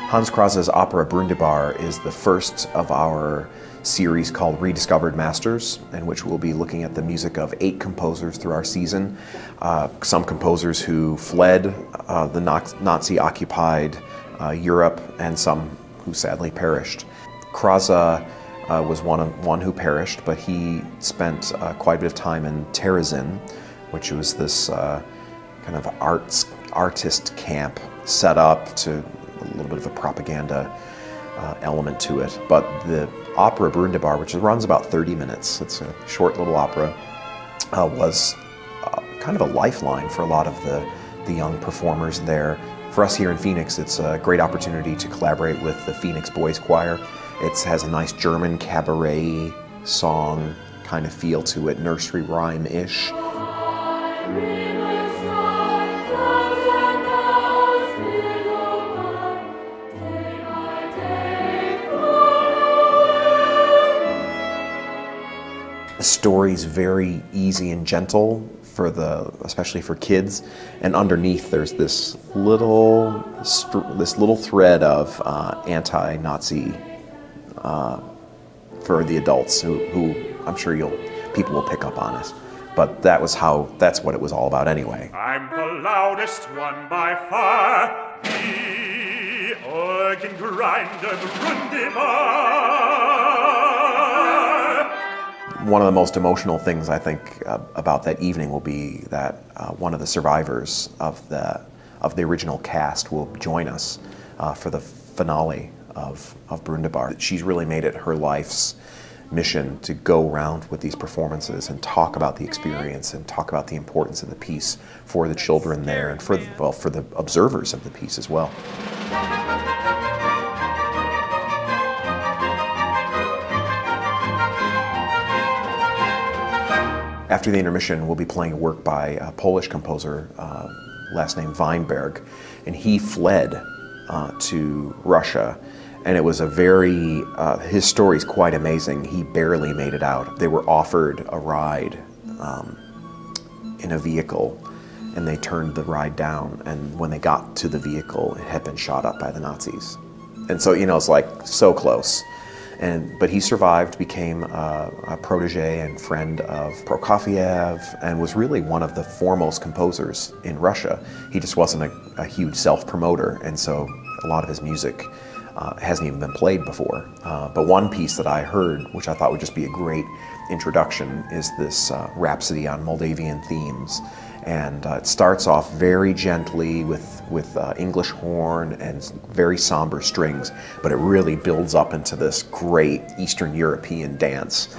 Hans Krasa's opera Brundibar is the first of our series called Rediscovered Masters, in which we'll be looking at the music of 8 composers through our season. Some composers who fled the Nazi-occupied Europe, and some who sadly perished. Krasa was one who perished, but he spent quite a bit of time in Terezin, which was this kind of artist camp set up to a little bit of a propaganda element to it. But the opera Brundibar, which runs about 30 minutes, it's a short little opera, was kind of a lifeline for a lot of the young performers there. For us here in Phoenix, it's a great opportunity to collaborate with the Phoenix Boys Choir. It has a nice German cabaret song kind of feel to it, nursery rhyme-ish. The story's very easy and gentle especially for kids, and underneath there's this little thread of anti-Nazi for the adults who I'm sure people will pick up on it. But that's what it was all about anyway. I'm the loudest one by far, the organ grinder Brundibar. One of the most emotional things I think about that evening will be that one of the survivors of the original cast will join us for the finale of Brundibar. She's really made it her life's mission to go around with these performances and talk about the experience and talk about the importance of the piece for the children there and for the observers of the piece as well. After the intermission, we'll be playing a work by a Polish composer, last name Weinberg, and he fled to Russia, and it was his story's quite amazing. He barely made it out. They were offered a ride in a vehicle, and they turned the ride down, and when they got to the vehicle, it had been shot up by the Nazis. And so, it's like so close. But he survived, became a protege and friend of Prokofiev, and was really one of the foremost composers in Russia. He just wasn't a huge self-promoter, and so a lot of his music hasn't even been played before. But one piece that I heard, which I thought would just be a great introduction, is this Rhapsody on Moldavian Themes. And it starts off very gently with English horn and very somber strings, but it really builds up into this great Eastern European dance.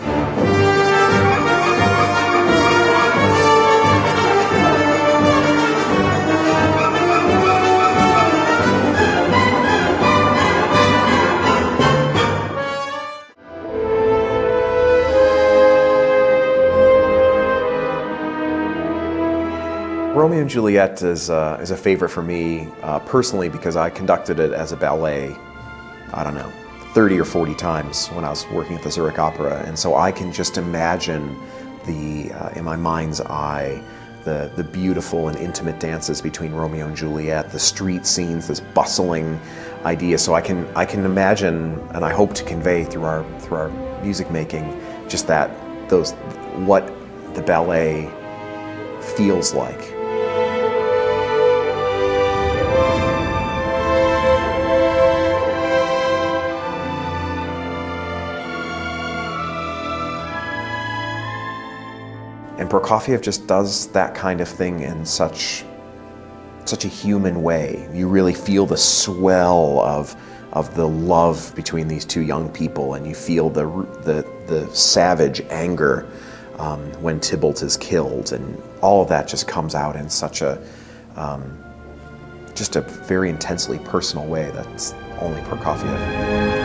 Romeo and Juliet is a favorite for me personally because I conducted it as a ballet, I don't know, 30 or 40 times when I was working at the Zurich Opera, and so I can just imagine in my mind's eye the beautiful and intimate dances between Romeo and Juliet, the street scenes, this bustling idea. So I can imagine, and I hope to convey through our music making, just what the ballet feels like. And Prokofiev just does that kind of thing in such a human way. You really feel the swell of the love between these two young people, and you feel the savage anger when Tybalt is killed, and all of that just comes out in such just a very intensely personal way that's only Prokofiev.